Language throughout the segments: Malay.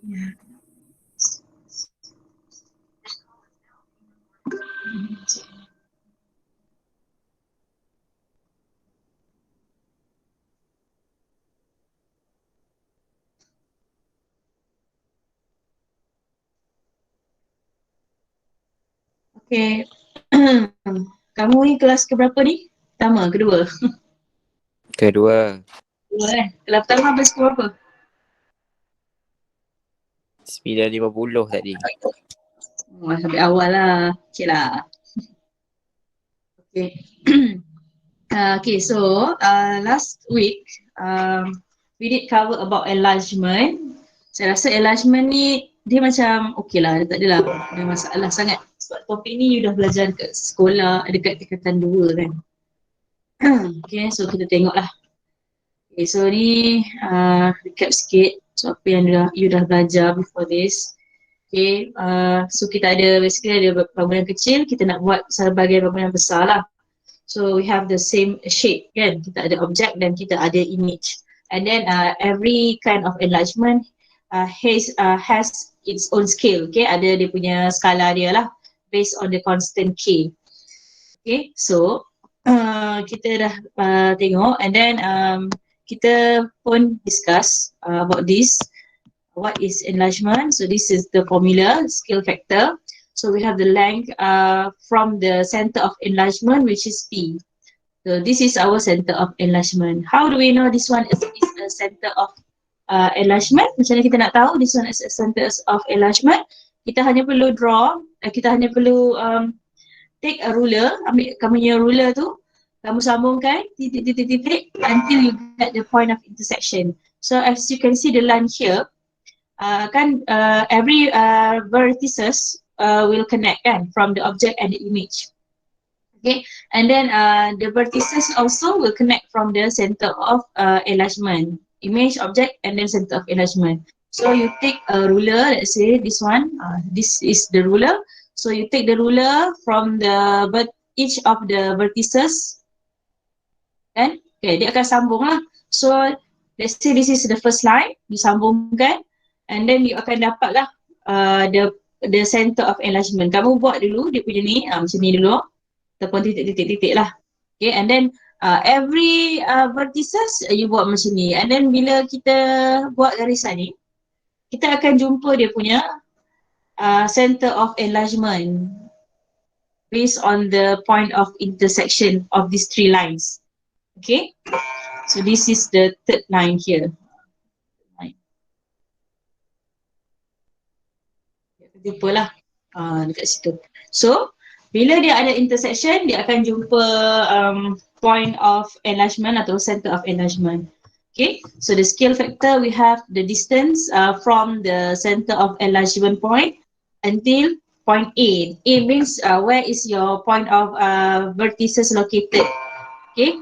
Yeah. Okay. Kamu ni kelas keberapa ni? Pertama, kedua? Kedua. Kedua kan? Kelas pertama habis skor apa? 9.50 tadi. Oh, sampai awal lah. Okay lah. Okay. Okay, so last week we did cover about enlargement. Saya rasa enlargement ni dia macam okay lah, tak adalah ada masalah sangat. Sebab topik ni you dah belajar dekat sekolah, dekat tingkatan 2 kan. Okay, so kita tengok lah. Okay, so ni recap sikit. So apa yang you dah belajar before this. Okay, so kita ada basically ada bangunan kecil, kita nak buat sebagai bangunan besar lah. So we have the same shape kan, kita ada object dan kita ada image. And then every kind of enlargement has its own scale, okay, ada dia punya skala dia lah based on the constant K. Okay, so kita dah tengok and then kita pun discuss about this. What is enlargement? So this is the formula, scale factor. So we have the length from the center of enlargement, which is P. So this is our center of enlargement. How do we know this one is a center of enlargement? Macam mana kita nak tahu this one is a center of enlargement? Kita hanya perlu draw, kita hanya perlu take a ruler, ambil kamu punya ruler tu, kamu sambungkan titik-titik until you get the point of intersection. So as you can see the line here, every vertices will connect kan from the object and the image. Okay, and then the vertices also will connect from the center of enlargement, image, object, and then center of enlargement. So you take a ruler, let's say this one, this is the ruler. So you take the ruler from each of the vertices, kan? Okay, dia akan sambung lah. So let's say this is the first line, disambungkan, and then you akan dapat lah the center of enlargement. Kamu buat dulu dia punya ni, macam ni dulu. Ataupun titik-titik lah. Okay, and then every vertices you buat macam ni. And then bila kita buat garisan ni, kita akan jumpa dia punya center of enlargement based on the point of intersection of these three lines. Okay, so this is the third line here. Jumpa lah dekat situ. So bila dia ada intersection, dia akan jumpa point of enlargement atau center of enlargement. Okay, so the scale factor, we have the distance from the center of enlargement point until point A. A means where is your point of vertices located. Okay,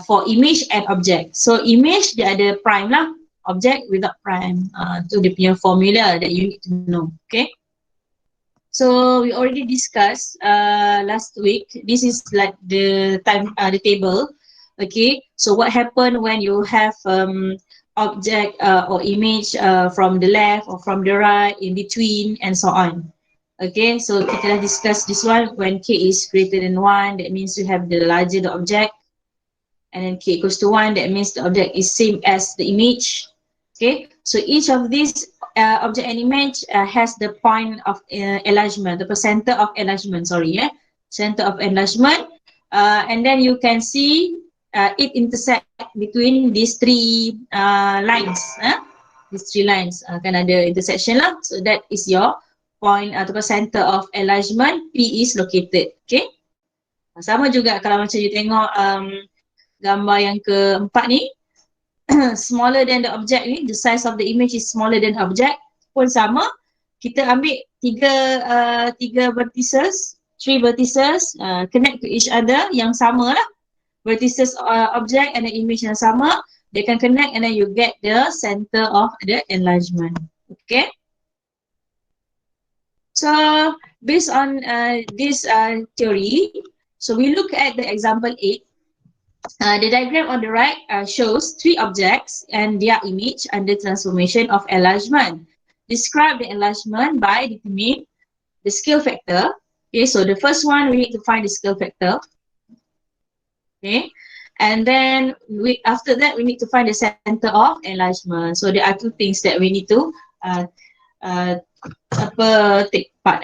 for image and object. So image dia ada prime lah, object without prime. So dia punya formula that you need to know. Okay. So we already discussed last week. This is like the table. Okay. So what happened when you have object or image from the left or from the right, in between, and so on. Okay. So kita dah discuss this one. When K is greater than 1, that means you have the larger the object. And then K equals to 1, that means the object is same as the image. Okay. So each of these object and image has the point of enlargement, the center of enlargement, center of enlargement. And then you can see it intersect between these three lines. These three lines kan ada intersection lah. So that is your point atau center of enlargement. P is located. Okay. Sama juga kalau macam you tengok gambar yang keempat ni. Smaller than the object ni, the size of the image is smaller than object pun sama. Kita ambil tiga vertices, three vertices connect to each other yang sama lah. Vertices object and the image yang sama, they can connect and then you get the center of the enlargement. Okay. So based on this theory, so we look at the example 8. The diagram on the right shows three objects and their image under transformation of enlargement. describe the enlargement by determining the scale factor. Okay, so the first one we need to find the scale factor. Okay, and then after that we need to find the center of enlargement. So there are two things that we need to take part.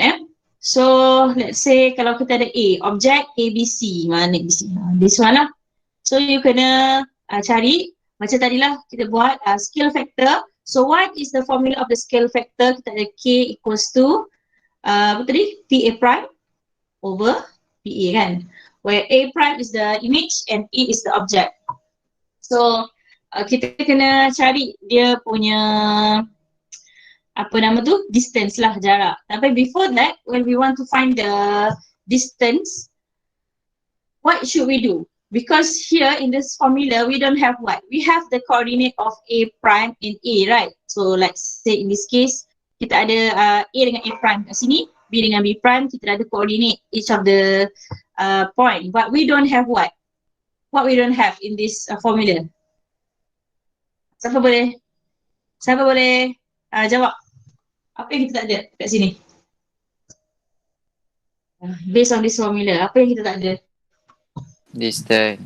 So let's say kalau kita ada A, object ABC, mana ABC? This one lah. So you kena cari macam tadilah kita buat scale factor. So what is the formula of the scale factor? Kita ada K equals to apa tadi? PA prime over PA kan? Where A prime is the image and E is the object. So kita kena cari dia punya apa nama tu? Distance lah, jarak. Tapi before that, when we want to find the distance, what should we do? Because here in this formula, we don't have what? We have the coordinate of A prime and A, right? So let's say in this case, kita ada A dengan A prime kat sini, B dengan B prime, kita ada coordinate each of the point. But we don't have what? What we don't have in this formula? Siapa boleh jawab? Apa yang kita tak ada kat sini? Based on this formula, apa yang kita tak ada? Distance.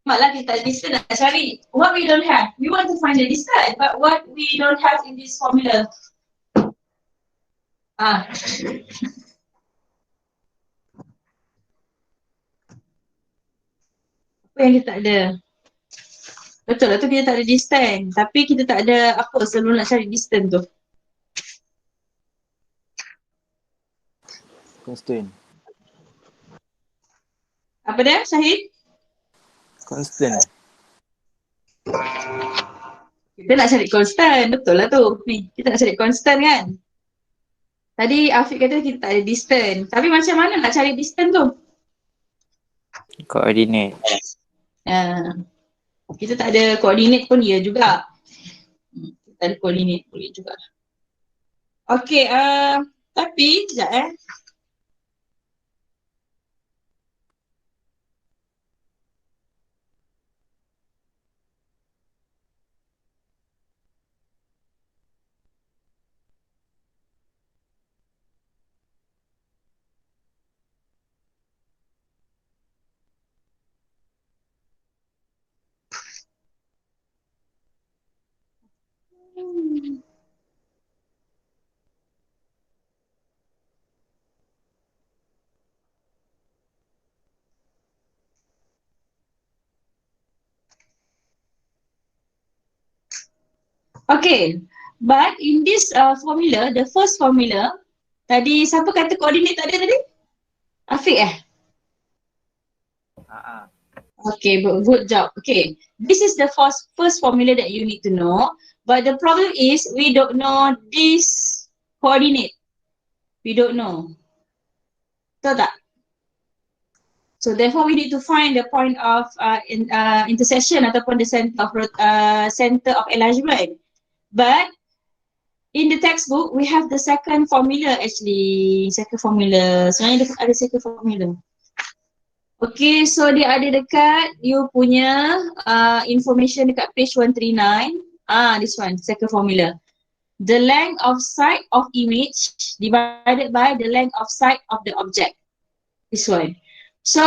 Maklah kita tak ada distance nak cari. What we don't have? We want to find the distance, but what we don't have in this formula? Apa yang kita tak ada? Betul lah tu, kita tak ada distance. Tapi kita tak ada apa sebelum nak cari distance tu. Constant. Apa dia, Syahid? Constant. Kita nak cari constant, betul lah tu. Ni, kita nak cari constant kan? Tadi Afiq kata kita tak ada distance. Tapi macam mana nak cari distance tu? Coordinate. Kita tak ada coordinate pun ya juga. Kita ada coordinate boleh juga. Okay, tapi sekejap Okay, but in this formula, the first formula, tadi siapa kata koordinat tak ada tadi? Afiq Okay, good job. Okay, this is the first formula that you need to know. But the problem is we don't know this coordinate. We don't know. Betul tak? So therefore we need to find the point of intersection ataupun the center of enlargement. But in the textbook, we have the second formula actually. Second formula. Sebenarnya ada second formula. Okay, so dia ada dekat you punya information dekat page 139. This one, second formula. The length of side of image divided by the length of side of the object. This one. So,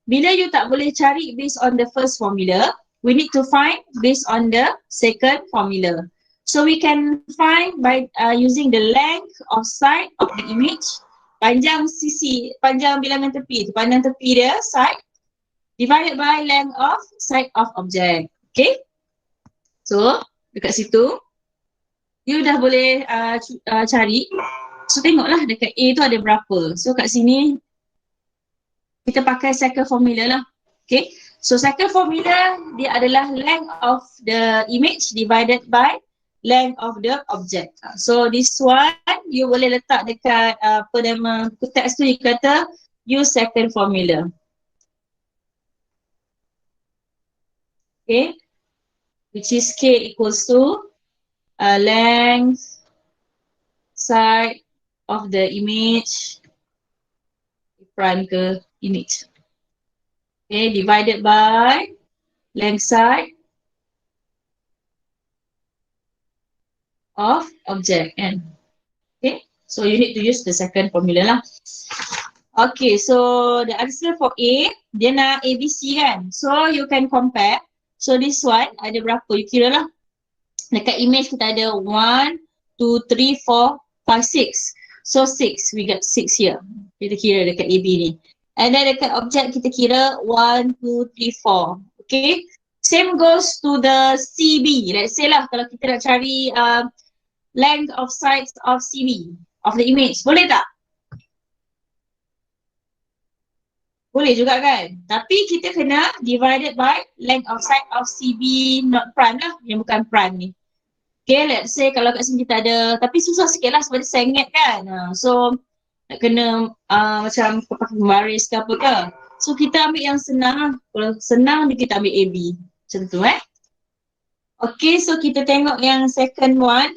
bila you tak boleh cari based on the first formula, we need to find based on the second formula. So we can find by using the length of side of the image, panjang sisi, panjang bilangan tepi, panjang tepi dia, side, divided by length of side of object. Okay? So, dekat situ, you dah boleh cari. So tengoklah dekat A tu ada berapa. So kat sini, kita pakai second formula lah. Okay? So second formula, dia adalah length of the image divided by length of the object. So this one, you boleh letak dekat apa nama teks tu, you kata use second formula. Okay, which is K equals to length side of the image, prime ke image. Okay, divided by length side of object kan. Okay, so you need to use the second formula lah. Okay, so the answer for A, dia nak ABC kan. So you can compare. So this one ada berapa? You kira lah. Dekat image kita ada 1, 2, 3, 4, 5, 6. So 6, we got 6 here. Kita kira dekat AB ni. And then dekat object kita kira 1, 2, 3, 4. Okay. Same goes to the CB. Let's say lah kalau kita nak cari length of sides of CB, of the image. Boleh tak? Boleh juga kan? Tapi kita kena divided by length of side of CB not prime lah. Yang bukan prime ni. Okay, let's say kalau kat sini kita ada, tapi susah sikit lah sebab dia sengit kan. So, nak kena macam pakai pembaris ke apa ke. So, kita ambil yang senang lah. Kalau senang, kita ambil AB. Macam tu Okay, so kita tengok yang second one.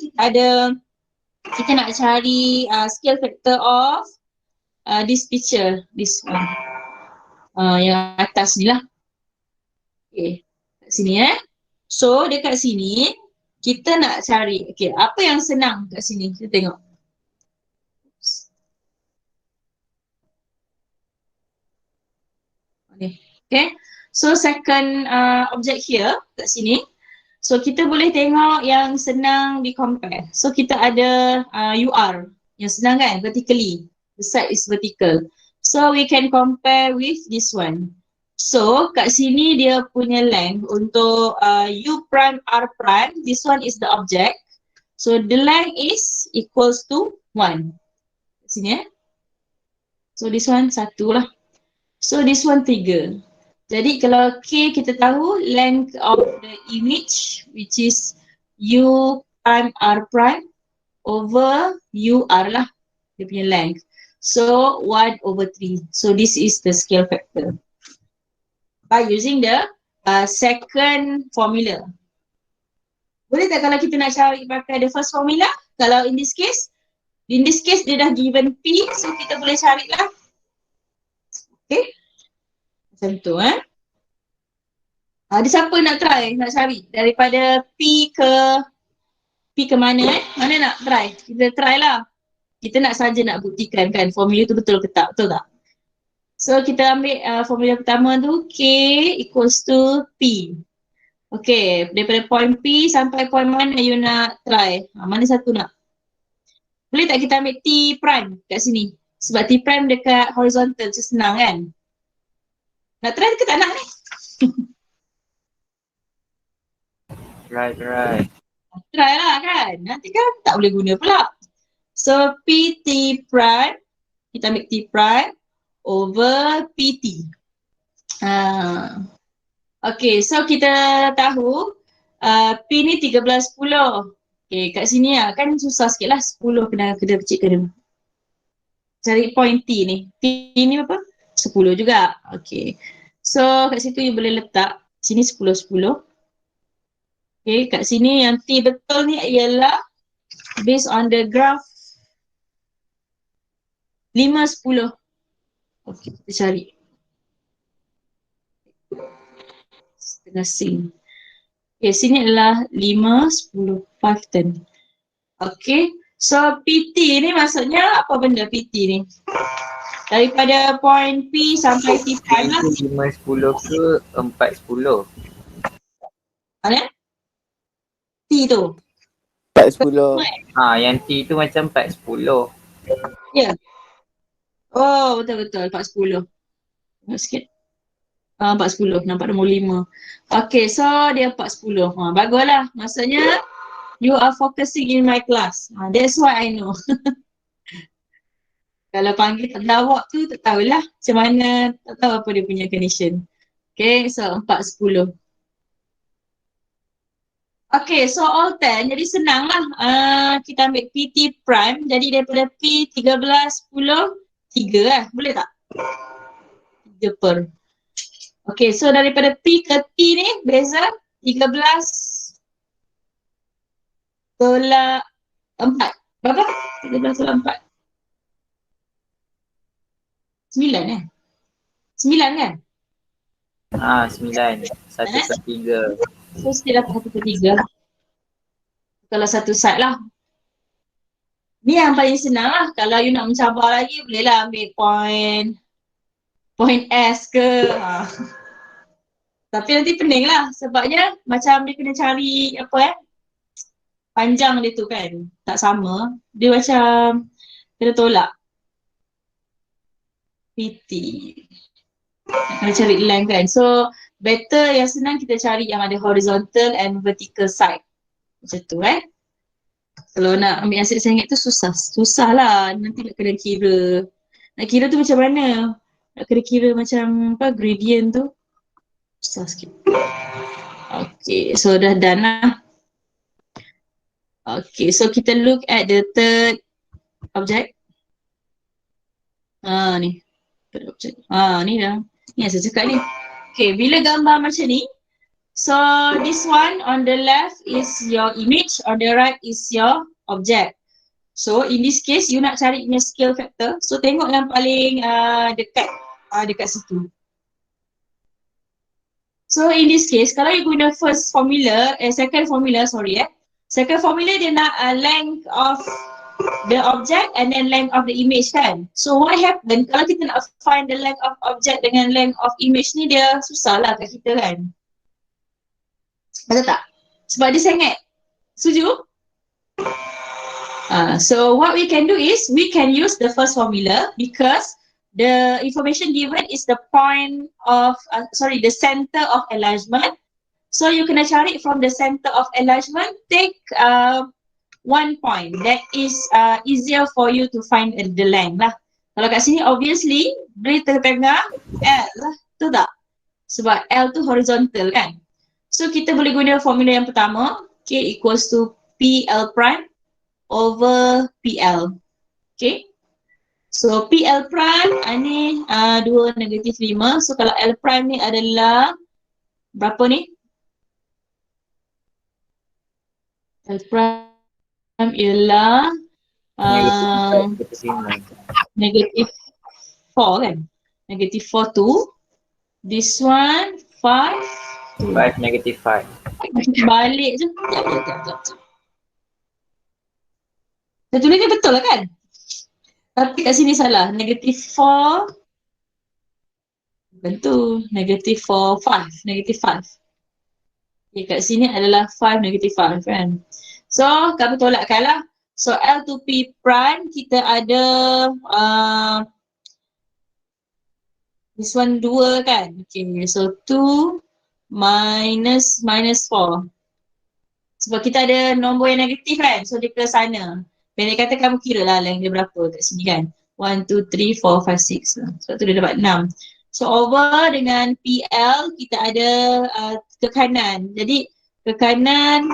Kita nak cari scale factor of this picture. This one. Yang atas ni lah. Okay, kat sini So, dekat sini, kita nak cari, okay, apa yang senang kat sini? Kita tengok. Okay, so second object here, kat sini. So, kita boleh tengok yang senang di compare. So, kita ada UR, yang senang kan, vertically. The side is vertical. So, we can compare with this one. So, kat sini dia punya length untuk U prime R prime. This one is the object. So, the length is equals to 1. Kat sini So, this one 1 lah. So, this one 3. Jadi, kalau K kita tahu length of the image which is U prime R prime over UR lah. Dia punya length. So, 1/3. So, this is the scale factor. By using the second formula. Boleh tak kalau kita nak cari pakai the first formula? Kalau in this case dia dah given P, so kita boleh carilah. Okay. Macam tu Ada siapa nak try, nak cari daripada P ke mana Mana nak try? Kita try lah. Kita nak saja nak buktikan kan formula tu betul ke tak, betul tak? So, kita ambil formula pertama tu, K equals to P. Okay, daripada point P sampai point mana you nak try? Mana satu nak? Boleh tak kita ambil T prime kat sini? Sebab T prime dekat horizontal, macam senang kan? Nak try ke tak nak ni? Right. Try lah kan? Nanti kan tak boleh guna pula. So, PT prime, kita ambil T prime over PT. Okay, so kita tahu P ni 13/10. Okay, kat sini kan susah sikit lah 10 kena kecilkan. Cari point T ni. T ni apa? 10 juga. Okay. So, kat situ you boleh letak. Sini 10/10. Okay, kat sini yang T betul ni ialah based on the graph 5/10. Okay, kita cari. Setengah sin. Okay, sini adalah 5, 10, 5, 10. Okay, so PT ni maksudnya apa benda PT ni? Daripada point P sampai T prime lah. 5/10 ke 4/10? Mana? T tu. 4/10. Yang T tu macam 4/10. Ya. Yeah. Oh, betul-betul 4/10. Tengok sikit. 4/10, nampak nombor 5. Okay, so dia 4/10. Baguslah. Maksudnya, you are focusing in my class. That's why I know. Kalau panggil terdawak tu, tak tahulah macam mana, tak tahu apa dia punya condition. Okay, so 4/10. Okay, so all 10. Jadi senang lah. Kita ambil PT prime. Jadi daripada P 13/10, 3 lah. Boleh tak? 3 per. Okay, so daripada P ke T ni, beza 13 tolak 4. Berapa? 13 tolak 4. 9 9 kan? 9. 1/3. So, still dapat 1/3. Kalau satu side lah. Ni yang paling senang lah. Kalau you nak mencabar lagi, bolehlah ambil point S ke. Tapi nanti pening lah. Sebabnya macam dia kena cari panjang dia tu kan. Tak sama. Dia macam kena tolak. PT. Kena cari length kan. So, better yang senang kita cari yang ada horizontal and vertical side. Macam tu Kalau nak ambil yang sengit tu susah. Susah lah. Nanti nak kena kira. Nak kira tu macam mana? Nak kena kira macam gradient tu. Susah sikit. Okay, so dah done lah. Okay, so kita look at the third object. Ni. Third object. Ni dah. Ni yang saya cakap ni. Okay, bila gambar macam ni, so this one on the left is your image, on the right is your object. So in this case, you nak cari punya scale factor. So tengok yang paling dekat situ. So in this case, kalau you guna second formula, second formula dia nak length of the object and then length of the image kan. So what happen kalau kita nak find the length of object dengan length of image ni, dia susah lah kat kita kan. Betul tak? Sebab dia sengit. Setuju? So what we can do is, we can use the first formula because the information given is the the center of enlargement. So you kena cari from the center of enlargement, take one point that is easier for you to find the length lah. Kalau kat sini obviously boleh tengah L lah, betul tak? Sebab L tu horizontal kan. So kita boleh guna formula yang pertama, K equals to PL prime over PL. Okay. So PL prime ni 2 negatif 5. So kalau L prime ni adalah berapa ni? L prime ialah negatif 4 kan? Negatif 4 tu. This one 5. 5 negative 5. Balik je. Sekejap. Saya tulis ni betul lah kan? Tapi kat sini salah. Negatif 4. Betul. Negatif 4, 5. Negatif 5. Okay, kat sini adalah 5 negatif 5 kan? So, kami tolakkan lah. So, L to P prime kita ada this one 2 kan? Okay, so 2 minus 4. Sebab kita ada nombor yang negatif kan? So, dia ke sana. Pendek kata kamu kira lah length dia berapa kat sini kan. 1, 2, 3, 4, 5, 6. Sebab tu dia dapat 6. So over dengan PL kita ada ke kanan. Jadi ke kanan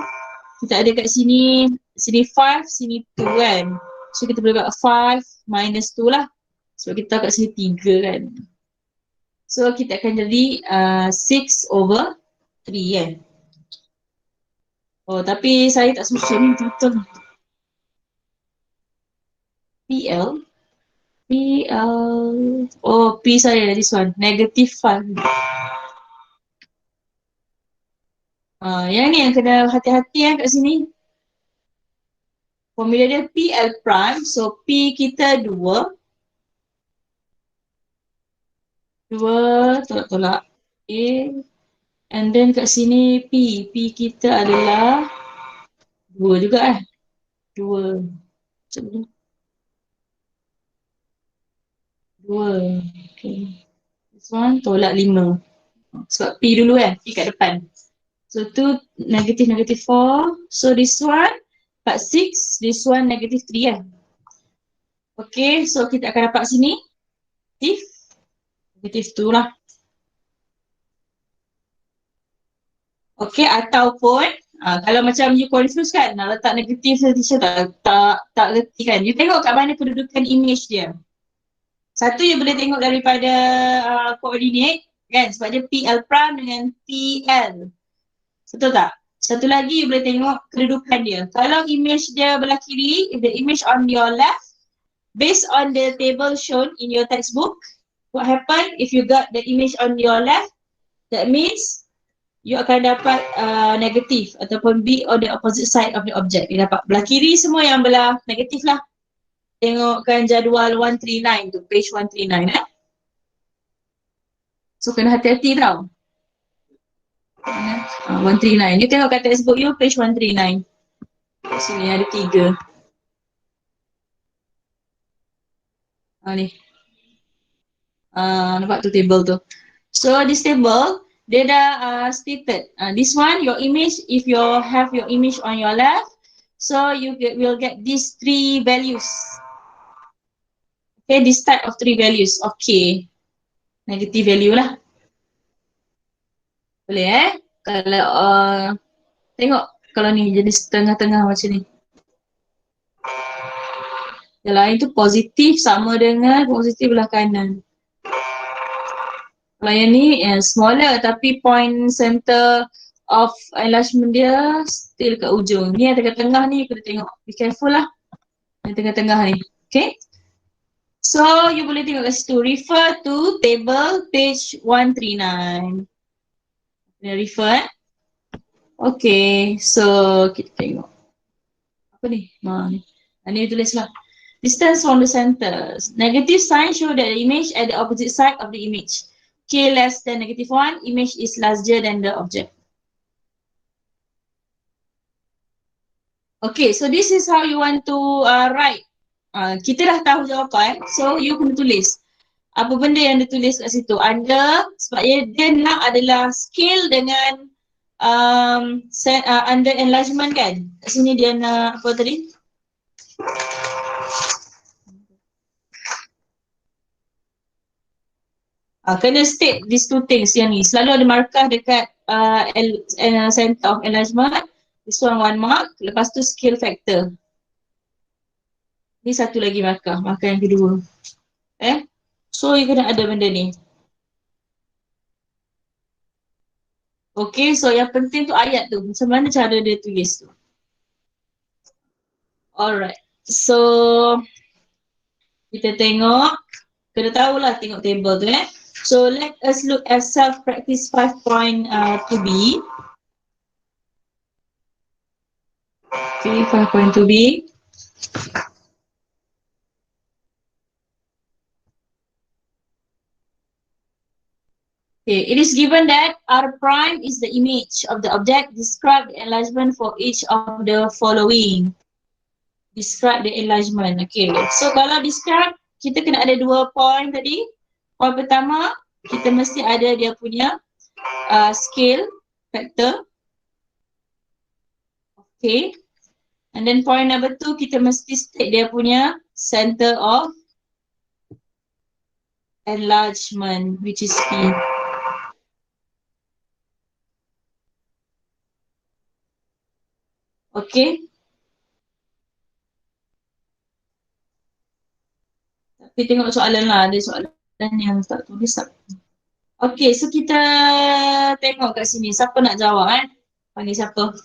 kita ada kat sini 5, sini 2 kan. So kita boleh buat 5 minus 2 lah. Sebab kita kat sini 3 kan. So kita akan jadi 6 over 3 kan. Oh tapi saya tak semestinya ni betul. PL, oh P saya this one, negative 5. Yang ni yang kena hati-hati kat sini. Formula dia PL prime, so P kita 2. 2, tolak. Okay. And then kat sini P kita adalah 2 juga 2. Macam ni. 2. Okay. This one tolak 5. Sebab P dulu P kat depan. So tu negatif 4. So this one dapat 6. This one negatif 3 Okay, so kita akan dapat sini negatif 2 lah. Okay, ataupun kalau macam you confuse kan, nak letak negatif teacher tak reti kan. You tengok kat mana kedudukan image dia. Satu you boleh tengok daripada coordinate kan, sebab dia PL prime dengan PL. Betul tak? Satu lagi you boleh tengok kedudukan dia. Kalau image dia belah kiri, if the image on your left, based on the table shown in your textbook, what happen if you got the image on your left? That means you akan dapat negatif ataupun be on the opposite side of the object. You dapat belah kiri semua yang belah negatif lah. tengokkan jadual 139 tu, page 139 So kena hati-hati tau. 139. You tengok kat textbook you, page 139. Sini ada 3. Ni. Nampak tu table tu. So this table, dia dah stated. This one, your image, if you have your image on your left, so you will get these 3 values. Okay, this type of 3 values. Okay. Negative value lah. Boleh Kalau tengok kalau ni jenis tengah-tengah macam ni. Yang lain tu positif sama dengan positif belah kanan. Kalau yang ni smaller tapi point center of enlargement dia still kat ujung. Ni yang tengah-tengah ni kena tengok. Be careful lah. Yang tengah-tengah ni. Okay. So, you boleh tengok kat situ. Refer to table page 139. Kena refer Okay. So, kita tengok. Apa ni? Ni tulislah. Distance from the center. Negative sign show that the image at the opposite side of the image. K less than -1, image is larger than the object. Okay, so this is how you want to write. Kita dah tahu jawapan, so you kena tulis. Apa benda yang ditulis kat situ? Under, sebab dia nak adalah scale dengan under enlargement kan? Kat sini dia nak apa tadi? Kena state these 2 things yang ni. Selalu ada markah dekat center of enlargement. This one 1 mark. Lepas tu scale factor. Ni satu lagi markah yang kedua. So you kena ada benda ni. Okay, so yang penting tu ayat tu. Macam mana cara dia tulis tu. Alright. So kita tengok. Kena tahulah tengok table tu So let us look at self-practice 5.2b. Okay, 5.2b. Okay, it is given that R prime is the image of the object. Describe the enlargement for each of the following. Describe the enlargement. Okay, so kalau describe, kita kena ada 2 point tadi. Point pertama, kita mesti ada dia punya scale factor. Okay. And then point number 2, kita mesti state dia punya center of enlargement, which is P. Okay. Tapi tengok soalan lah, ada soalan yang tak tulis tak. Okay, so kita tengok kat sini. Siapa nak jawab Panggil siapa?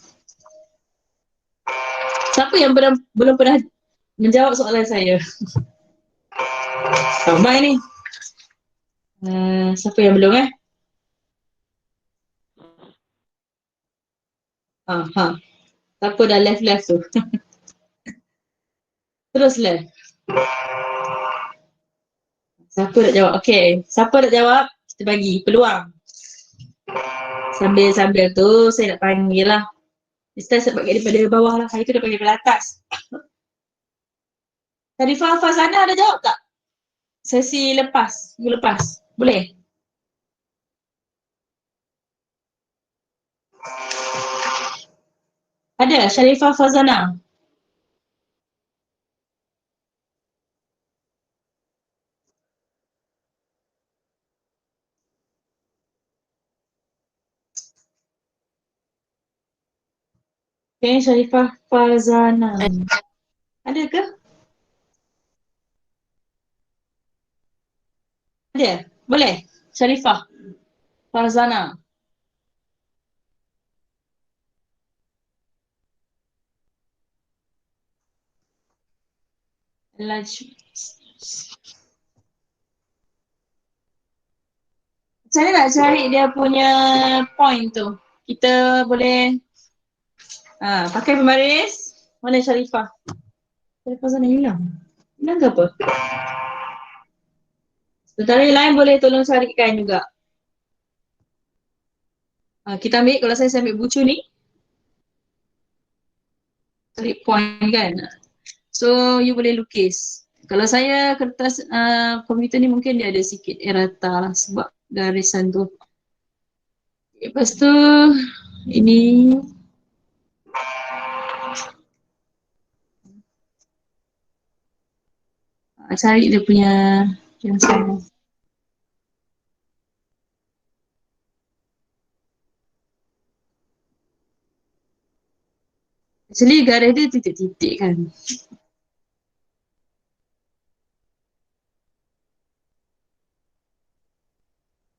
Siapa yang belum pernah menjawab soalan saya? Ramai ni. Siapa yang belum Siapa dah left tu? Terus left. Siapa nak jawab? Okay, siapa nak jawab? Kita bagi peluang. Sambil tu saya nak panggil lah. Mesti saya bagi daripada bawah lah. Hari tu dia panggil daripada atas. Sarifah Fazana ada jawab tak? Sesi lepas, minggu lepas. Boleh? Ada Sharifah Fazana. Okay, Sharifah Fazana. Ada ke? Ada? Boleh? Sharifah Fazana. Macam mana nak cari dia punya point tu? Kita boleh pakai pembaris. Mana Sharifah? Sharifah sana hilang. Bilang ke apa? Sementara yang lain boleh tolong carikan juga. Kita ambil, kalau saya ambil bucu ni, cari point kan. So, you boleh lukis. Kalau saya kertas komputer ni mungkin dia ada sikit errata lah sebab garisan tu. Lepas tu, ini cari dia punya yang sama. Actually garis dia titik-titik kan.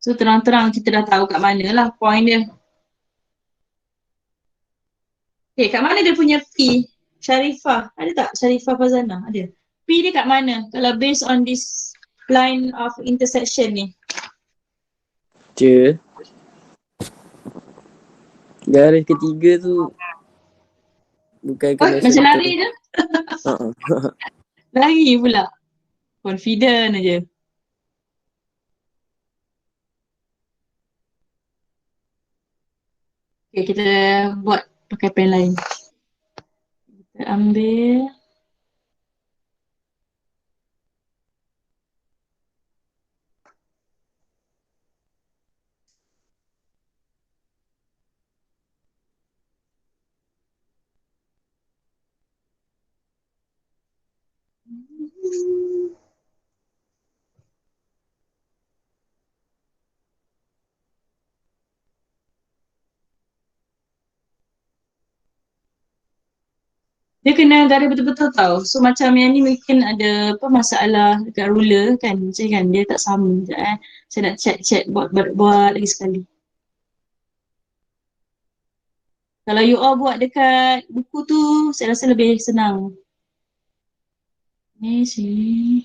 So terang-terang kita dah tahu kat mana lah point dia. Okay, kat mana dia punya P? Sharifah. Ada tak Sharifah Fazana? Ada. P dia kat mana? Kalau based on this line of intersection ni. Je. Garis ketiga tu bukan kena Macam lari je. Uh-uh. Lari pula. Confident aja. Okay, kita buat pakai pen lain. Kita ambil. Dia kena garis betul-betul tau. So macam yang ni mungkin ada apa masalah dekat ruler kan. Macam kan dia tak sama. Sekejap Saya nak check buat lagi sekali. Kalau you all buat dekat buku tu saya rasa lebih senang. Ni sini.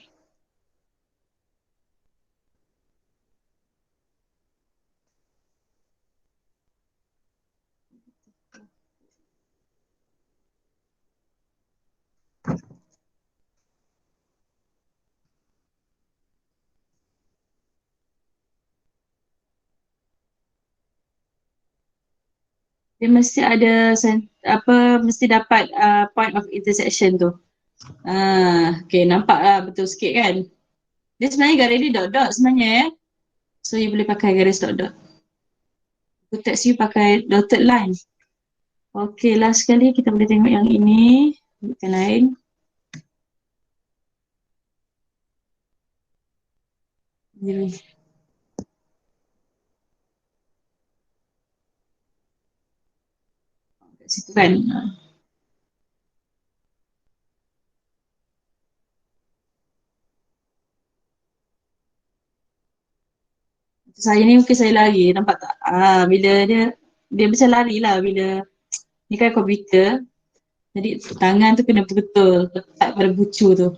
Dia mesti ada mesti dapat point of intersection tu. Okay, nampak lah betul sikit kan. Dia sebenarnya garis dia dot-dot sebenarnya So you boleh pakai garis dot-dot. Aku text you pakai dotted line. Okay, last sekali kita boleh tengok yang ini. Yang lain. Ini. Kat situ kan. Saya ni mungkin saya lari, nampak tak? Bila dia macam lari lah bila ni kan komputer. Jadi tangan tu kena betul letak pada bucu tu.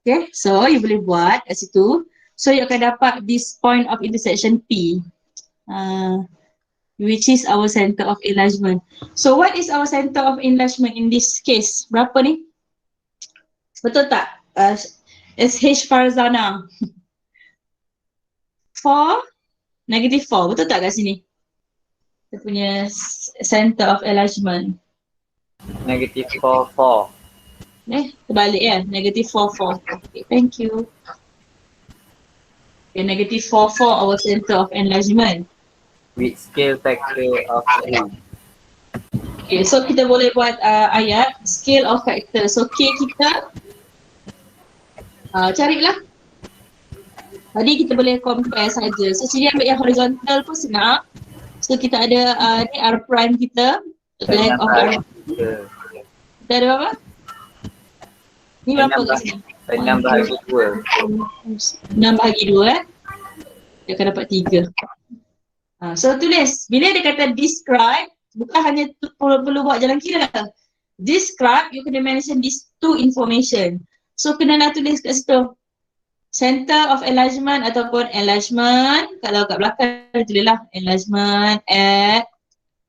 Okay, so you boleh buat kat situ. So you akan dapat this point of intersection P. Which is our center of enlargement. So what is our center of enlargement in this case? Berapa ni? Betul tak? SH Farzana. 4, -4. Betul tak kat sini? Kita punya center of enlargement. -4. Terbalik kan? -4. Okay, thank you. Okay, -4 our center of enlargement. With scale factor of 3. Okay, so kita boleh buat ayat scale of factor. So K kita carilah. Tadi kita boleh compare saja. So sini ambil yang horizontal pun senang. So kita ada ni R prime kita. Length of R. Kita ada berapa? Ni berapa kat sini? 6/2. 6/2 Dia akan dapat 3. So tulis. Bila dia kata describe, bukan hanya perlu buat jalan kira. Describe, you kena mention these two information. So kenalah tulis kat situ. Center of enlargement ataupun enlargement. Kalau kat belakang tulislah enlargement at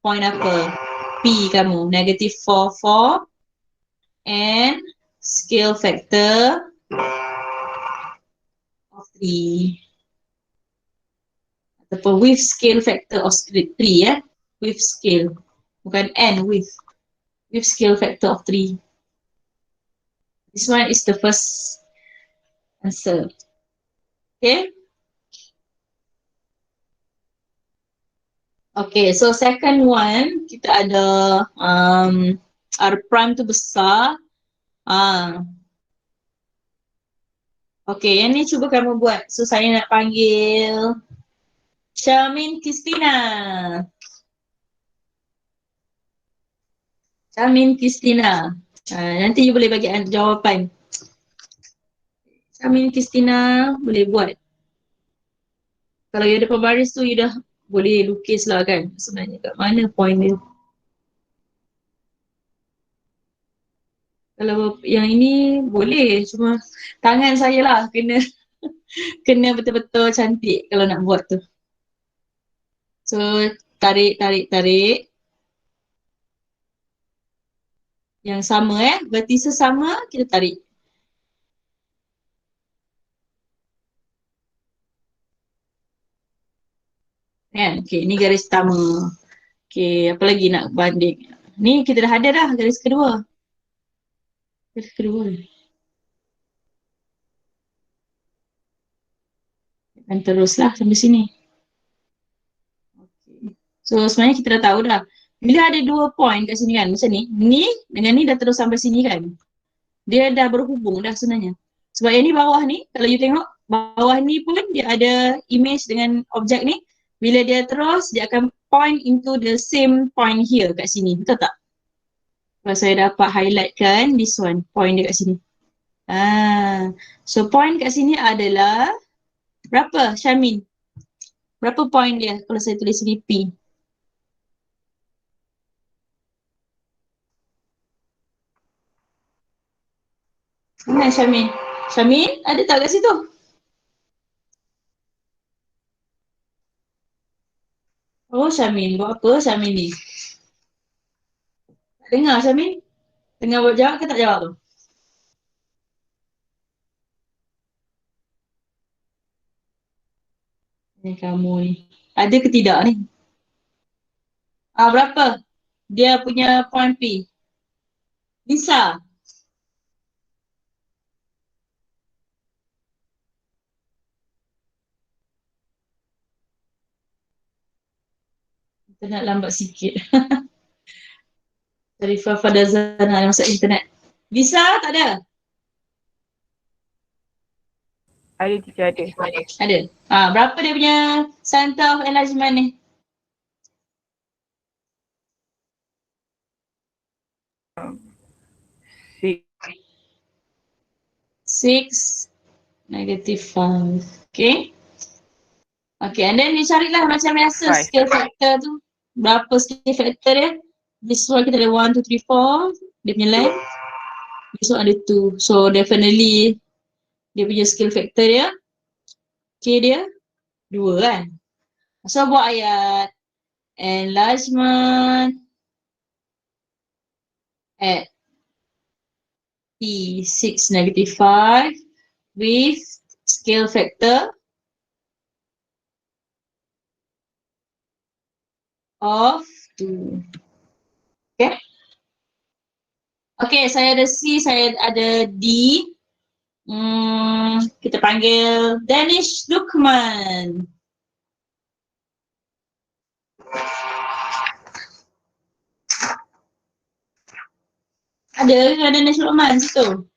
point apa? P kamu. -4 and scale factor of 3. Ataupun with scale factor of 3 ya. With scale. Bukan and with. With scale factor of 3. This one is the first answer. Okay. Okay, so second one, kita ada R prime tu besar. Okay, yang ni cuba kamu buat. So, saya nak panggil Charmin Christina. Charmin Christina. Nanti you boleh bagi jawapan. Charmin Christina boleh buat. Kalau you ada pembaris tu, you dah boleh lukis lah kan. Sebenarnya kat mana point dia. Kalau yang ini boleh, cuma tangan saya lah kena kena betul-betul cantik kalau nak buat tu. So, tarik. Yang sama berarti sesama, kita tarik. Kan? Okay, ni garis pertama. Okay, apa lagi nak banding? Ni kita dah ada dah garis kedua. Garis kedua. Dan teruslah sampai sini. Okay. So sebenarnya kita dah tahu dah. Bila ada 2 point kat sini kan, macam ni. Ni dengan ni dah terus sampai sini kan. Dia dah berhubung dah sebenarnya. Sebab yang ni bawah ni, kalau you tengok, bawah ni pun dia ada image dengan objek ni. Bila dia terus, dia akan point into the same point here kat sini. Betul tak? Kalau saya dapat highlightkan this one, point dia kat sini. So point kat sini adalah berapa, Syamin? Berapa point dia kalau saya tulis sini P? Mana Syamin? Syamin, ada tak kat situ? Oh, Syamin. Buat apa Syamin ni? Tak dengar Syamin? Tengah buat jawab ke tak jawab tu? Ni kamu ni. Ada ke tidak ni? Berapa? Dia punya point P. Bisa? Kita nak lambat sikit. Sarifah Fadazana ada masuk internet. Bisa tak ada? Ada teacher, ada. Ada. Berapa dia punya center of enlargement ni? Six. 6 -5. Okay. Okay, and then you carilah macam biasa Five. scale factor tu. Berapa scale factor dia? This one kita ada 1, 2, 3, 4. Dia punya length. This one ada 2. So definitely dia punya scale factor dia. K dia 2 kan. So buat ayat enlargement at P6 -5 with scale factor of 2. Okay. Okay, saya ada C, saya ada D. Kita panggil Danish Lukman. Ada Danish Lukman situ?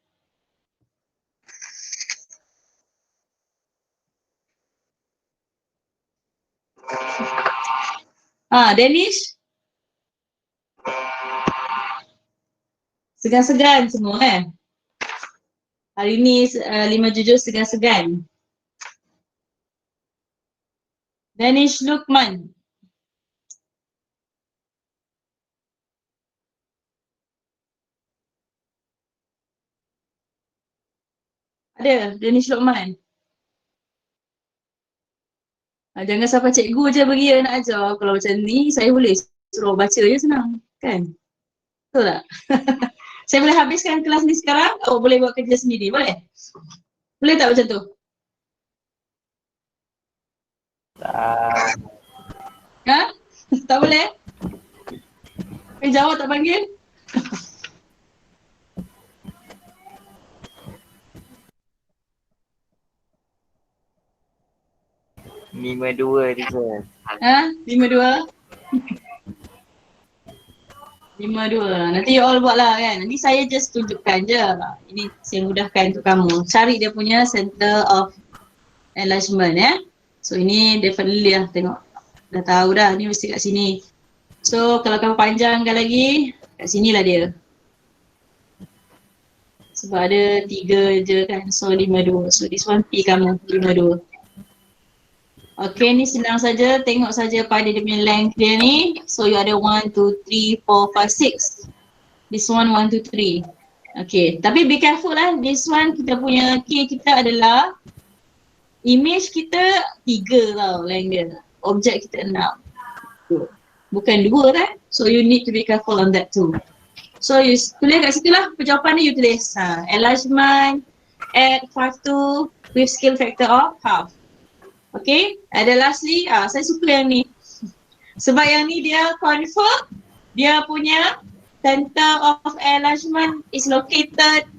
Danish? Segan-segan semua Hari ni 5 jujur segan-segan. Danish Lukman. Ada Danish Lukman. Jangan sampai cikgu je bagi yang nak ajar. Kalau macam ni saya boleh suruh baca je senang kan? Betul tak? Saya boleh habiskan kelas ni sekarang, awak boleh buat kerja sendiri, boleh? Boleh tak macam tu? Tak. Ha? Tak boleh? Jawab tak panggil? Lima dua teacher. Ha? 5-2? 5-2. Nanti you all buat lah kan. Nanti saya just tunjukkan je. Ini saya mudahkan untuk kamu. Cari dia punya center of enlargement ya. So ini definitely lah tengok. Dah tahu dah ni mesti kat sini. So kalau kamu panjangkan lagi, kat sini lah dia. Sebab ada 3 je kan. So 5-2. So this one P kamu 5-2. Okay, ni senang saja. Tengok saja pada dia punya length dia ni. So you ada 1, 2, 3, 4, 5, 6. This one 1, 2, 3. Okay, tapi be careful lah. This one kita punya key kita adalah image kita 3 tau length dia. Objek kita 6. Bukan 2 kan? So you need to be careful on that too. So you tulis kat situ lah. Jawapan ni you tulis. Enlargement at 5-2 with scale factor of half. Okay, ada lastly, saya suka yang ni. Sebab yang ni dia confirm dia punya center of enlargement is located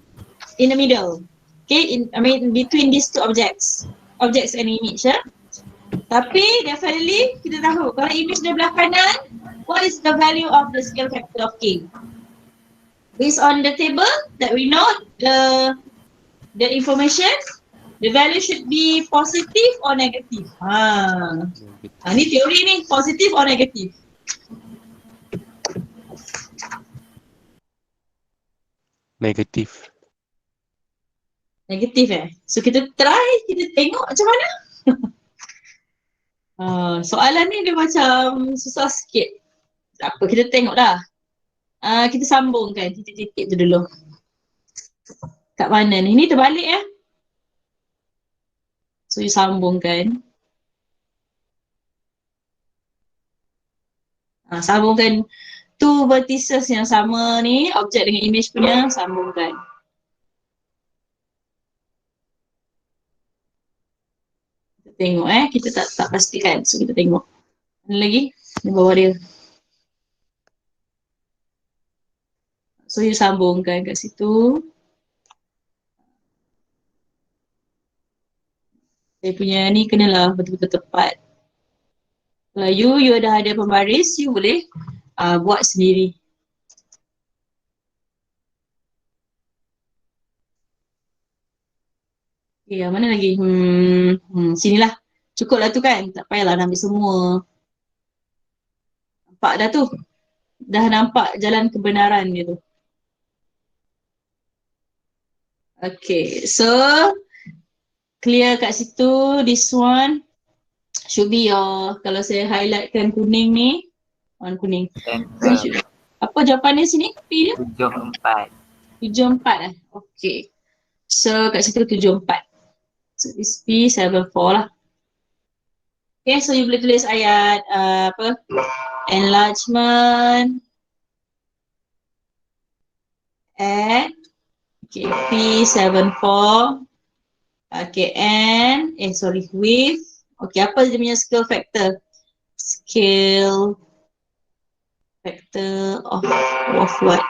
in the middle. Okay, between these two objects and image ya. Tapi definitely kita tahu kalau image dia belah kanan, what is the value of the scale factor of K? Based on the table that we know, the information, the value should be positive or negative. Ni teori ni, positive or negative. Negatif. Negatif So kita try, kita tengok macam mana. Soalan ni dia macam susah sikit. Tak apa, kita tengok dah. Kita sambungkan titik-titik tu dulu. Kat mana ni? Ni terbalik So you sambungkan. Sambungkan two vertices yang sama ni, objek dengan image punya, sambungkan. Kita tengok kita tak pastikan. So kita tengok. Mana lagi? Di bawah dia. So you sambungkan kat situ. Saya punya ni kenalah betul-betul tepat. Kalau you dah ada pembaris, you boleh buat sendiri. Okay, mana lagi? Sinilah. Cukup lah tu kan? Tak payahlah nak ambil semua. Nampak dah tu? Dah nampak jalan kebenaran dia tu. Okay, so clear kat situ, this one should be your, kalau saya highlightkan kuning ni, warna kuning. Apa jawapannya sini? P dia? 74. 74 Okay. So kat situ 74. So this P 74 lah. Okay, so you boleh tulis ayat enlargement at P74 with apa dia punya scale factor? Scale factor of what?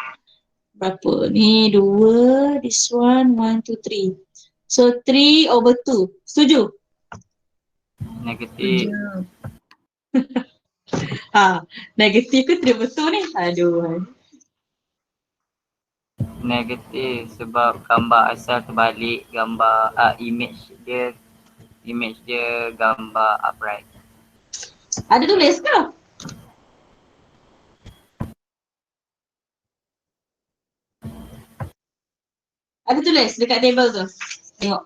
Berapa? Ni 2, this one 1, 2, 3. So 3/2. Setuju? Negatif. Negatif ke tidak betul ni? Aduh. Negatif sebab gambar asal terbalik, gambar image dia gambar upright. Ada tulis ke? Ada tulis dekat table tu. Tengok.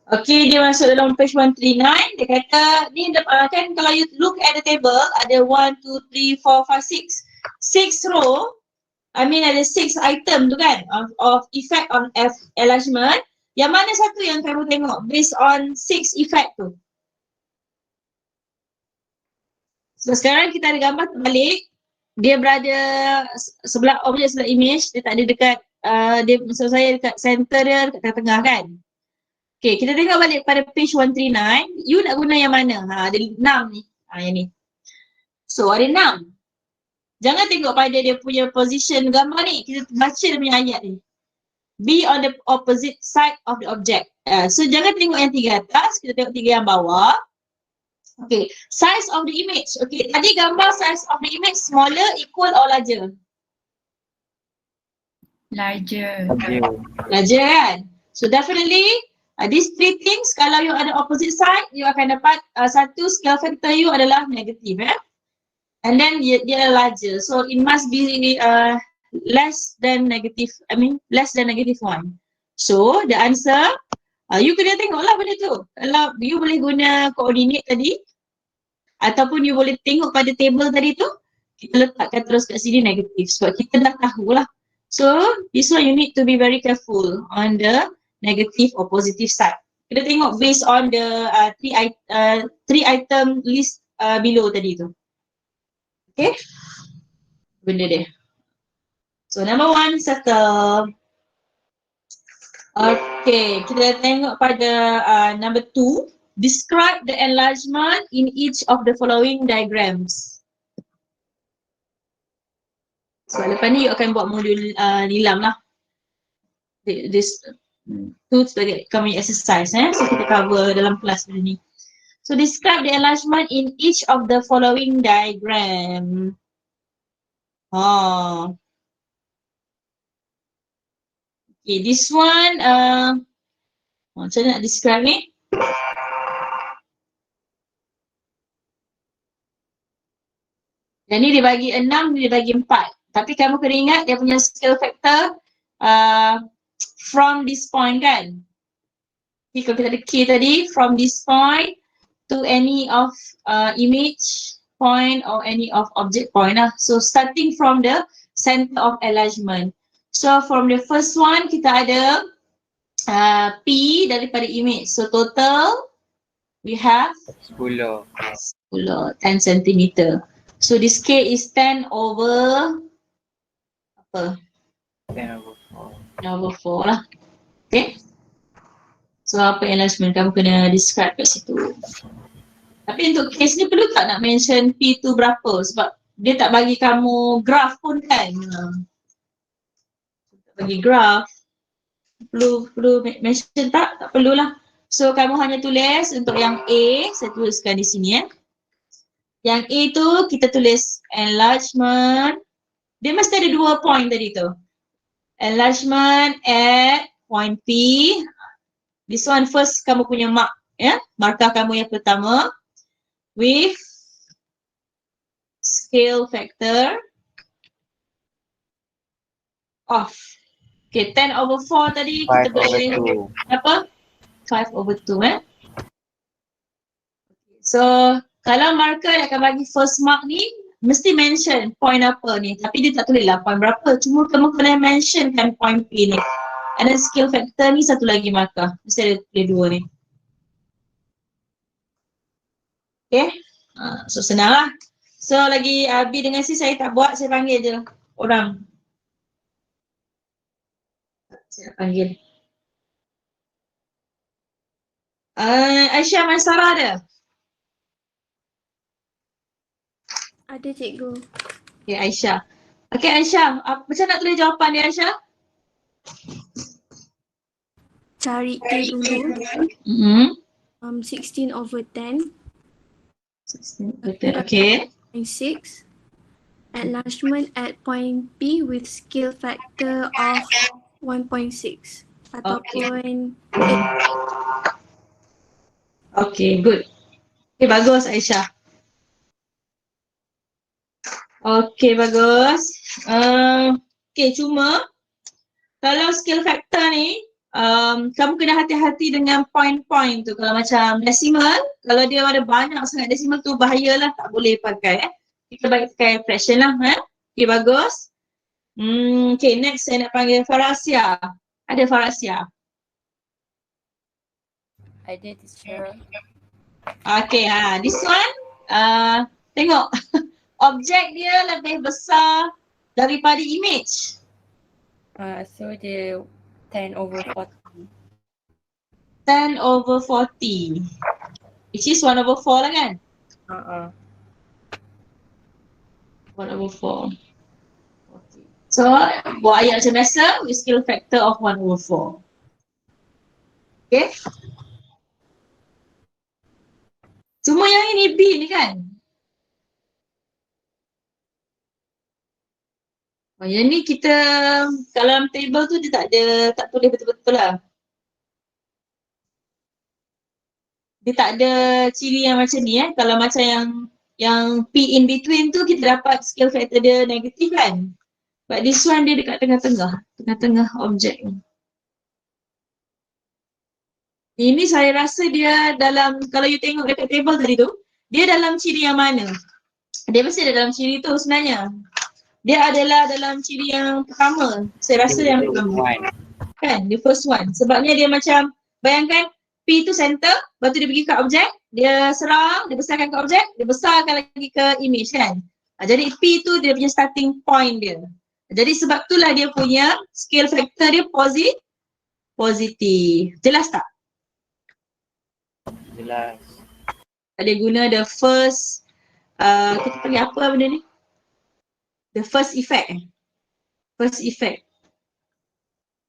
Okay, dia masuk dalam page 139. Dia kata, ni kan kalau you look at the table, ada 1, 2, 3, 4, 5, 6. 6 row ada 6 item tu kan of effect on enlargement. Yang mana satu yang kamu tengok based on 6 effect tu? So sekarang kita ada gambar terbalik. Dia berada sebelah objek, sebelah image. Dia tak ada dekat, dia maksud saya dekat center dia, dekat tengah-tengah kan. Okay, kita tengok balik pada page 139. You nak guna yang mana? Ada 6 ni. Yang ni. So ada 6. Jangan tengok pada dia punya position gambar ni. Kita baca dia punya ayat ni. Be on the opposite side of the object. So jangan tengok yang 3 atas. Kita tengok 3 yang bawah. Okay, size of the image. Okay, tadi gambar size of the image smaller, equal or larger? Larger. Larger kan? So definitely, these 3 things, kalau you ada opposite side, you akan dapat satu scale factor you adalah negative. And then dia larger. So it must be less than negative, less than -1. So the answer, you kena tengoklah benda tu. Kalau you boleh guna coordinate tadi, ataupun you boleh tengok pada table tadi tu, kita letakkan terus kat sini negatif sebab kita dah tahulah. So this one you need to be very careful on the negative or positive side. Kita tengok based on the 3 item list below tadi tu. Okay, benda dia. So number 1 settle. Okay, kita tengok pada number 2. Describe the enlargement in each of the following diagrams. So lepas ni you akan buat modul nilam lah. This tu sebagai kami exercise. So kita cover dalam kelas ni. So describe the enlargement in each of the following diagram. Okay, this one macam mana nak describe ni? Yang ni dia bagi 6, dia bagi 4. Tapi kamu kena ingat dia punya scale factor from this point kan. Okay, kalau kita ada K tadi, from this point to any of image point or any of object point lah. So starting from the center of enlargement. So from the first one kita ada P daripada image. So total we have 10. 10 cm. So this K is 10 over apa? 10/4 lah. Okay. So apa enlargement kamu kena describe kat situ. Tapi untuk case ni perlu tak nak mention P tu berapa? Sebab dia tak bagi kamu graph pun kan. Tak bagi graph. Perlu mention tak? Tak perlulah. So kamu hanya tulis untuk yang A, saya tuliskan di sini Yang A tu kita tulis enlargement. Dia mesti ada 2 point tadi tu. Enlargement at point P. This one first kamu punya mark, markah kamu yang pertama with scale factor of. Okay, 10/4 tadi kita boleh apa? 5/2 So kalau marker dia akan bagi first mark ni, mesti mention point apa ni. Tapi dia tak tulis lah point berapa. Cuma kamu kena mention kan point P ni. And then scale factor ni satu lagi markah. Mesti ada 2 ni. Okay. So senang lah. So lagi B dengan C saya tak buat. Saya panggil je orang. Saya panggil. Aisyah Maisara ada? Ada cikgu. Okay, Aisyah. Okay, Aisyah. Macam nak tulis jawapan dia, Aisyah? Cari K dulu. 16/10. 16/10. Okay. 6. Enlargement at point P with scale factor of 1.6 ataupun 8. Okay, good. Okay, bagus Aisyah. Okay, bagus. Okay, cuma kalau scale factor ni, kamu kena hati-hati dengan point-point tu. Kalau macam decimal, kalau dia ada banyak sangat decimal tu bahayalah, tak boleh pakai. Kita pakai fraction lah. Okay, bagus. Okay, next saya nak panggil Farasia. Ada Farasia. Ada teacher. Okay, this one, tengok. Objek dia lebih besar daripada image. So dia 10/40. 10/40. Which is 1/4 lah kan? 1/4. Okay. So, buat ayat macam biasa with scale factor of 1/4. Okay? Semua yang ini B ni kan? Yang ni kita, kalau dalam table tu dia tak tulis betul-betul lah. Dia tak ada ciri yang macam ni Kalau macam yang P in between tu kita dapat scale factor dia negatif kan. But this one dia dekat tengah-tengah objek ni. Ini saya rasa dia dalam, kalau you tengok dekat table tadi tu, dia dalam ciri yang mana? Dia mesti ada dalam ciri tu sebenarnya. Dia adalah dalam ciri yang pertama. Saya rasa yang pertama. Kan? The first one. Sebabnya dia macam, bayangkan P tu center, lepas tu dia pergi ke objek, dia serang, dia besarkan ke objek, dia besarkan lagi ke image kan. Jadi P tu dia punya starting point dia. Jadi sebab itulah dia punya scale factor dia positif. Jelas tak? Jelas. Dia guna the first, kita panggil apa benda ni? The first effect. First effect.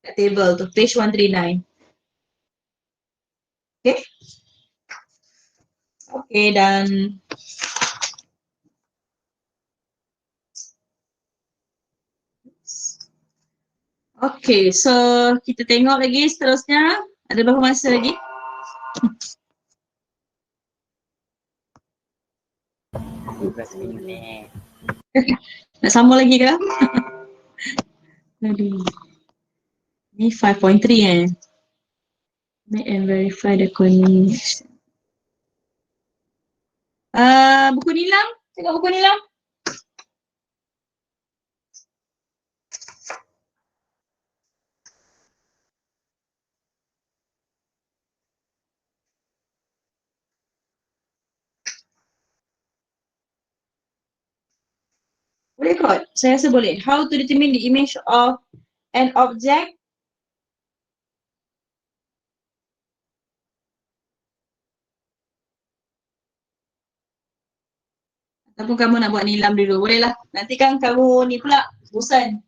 Kat table tu, page 139. Okay. Okay, dan okay, so kita tengok lagi seterusnya. Ada berapa masa lagi? 12 minit. Nak sambung lagi ke? Aduh. Ni 5.3 Make and verify the connection. Buku nilam? Tengok buku nilam. Boleh kot? Saya rasa boleh. How to determine the image of an object? Ataupun kamu nak buat nilam dulu, boleh lah. Nanti kan kamu ni pula bosan.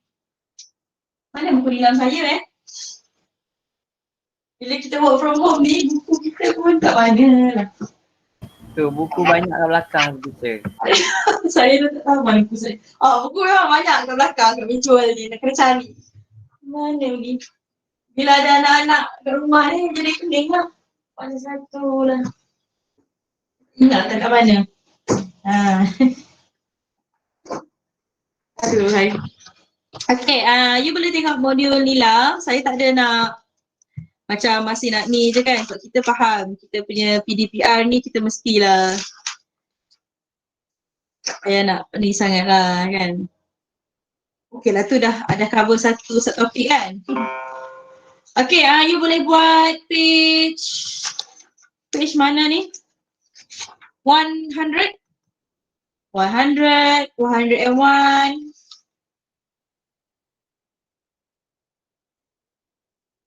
Mana buku nilam saya Bila kita work from home ni, buku kita pun tak mana lah. Tu buku banyak kat belakang kita. Saya dah tak tahu mana buku saya. Buku memang banyak kat belakang, kat menjual ni, nak kena cari. Mana ni? Bila ada anak-anak kat rumah ni, jadi pening lah. Mana satu lah. Ingat tak kat mana? Aduh, hai. Okay, you boleh tengok modul nilam. Saya tak ada nak macam masih nak ni je kan. Sebab kita faham, kita punya PDPR ni kita mestilah tak payah nak ni sangat lah kan. Okay lah tu dah ada cover satu topik kan. Okay, you boleh buat page mana ni? 100, 101,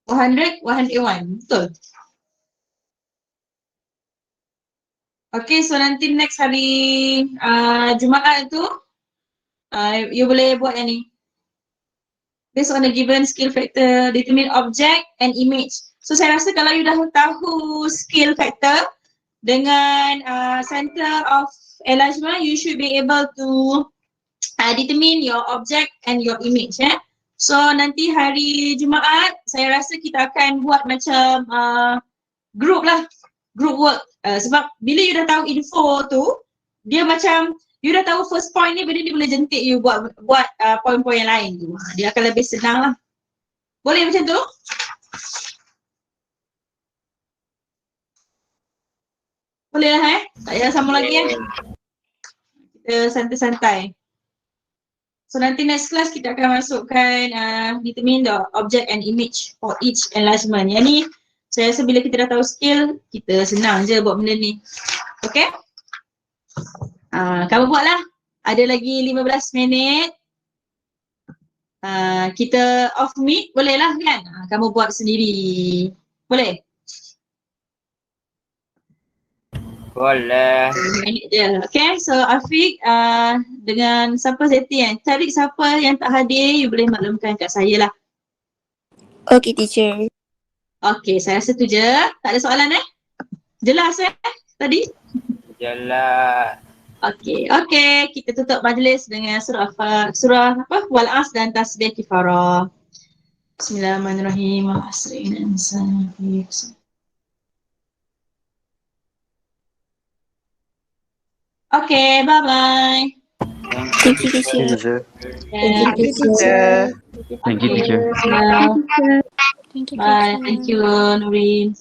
101, betul? Okay, so nanti next hari Jumaat tu, you boleh buat yang ni. Based on the given scale factor, determine object and image. So saya rasa kalau you dah tahu scale factor dengan center of enlargement, you should be able to determine your object and your image. So nanti hari Jumaat, saya rasa kita akan buat macam group lah, group work. Sebab bila you dah tahu info tu, dia macam you dah tahu first point ni, benda ni boleh jentik you buat point-point yang lain tu. Dia akan lebih senang lah. Boleh macam tu? Boleh lah tak payah sambung lagi Kita santai-santai. So nanti next class kita akan masukkan determine the object and image for each enlargement. Yang ni saya rasa bila kita dah tahu skill, kita senang je buat benda ni. Okay? Kamu buatlah. Ada lagi 15 minit. Kita off mic boleh lah kan? Kamu buat sendiri. Boleh? Boleh. Minit je. Okay, so Afiq dengan siapa Zeti kan? Cari siapa yang tak hadir, you boleh maklumkan kat saya lah. Okay, teacher. Okay, saya rasa tu je. Tak ada soalan Jelas tadi? Jelas. Okay, kita tutup majlis dengan surah apa? Wal-As dan tasbih kifarah. Bismillahirrahmanirrahim. Okay, bye-bye. Thank you, teacher. Thank you, teacher. Thank you, teacher. Yeah. Thank you, Bye. teacher. Thank you, Nurin.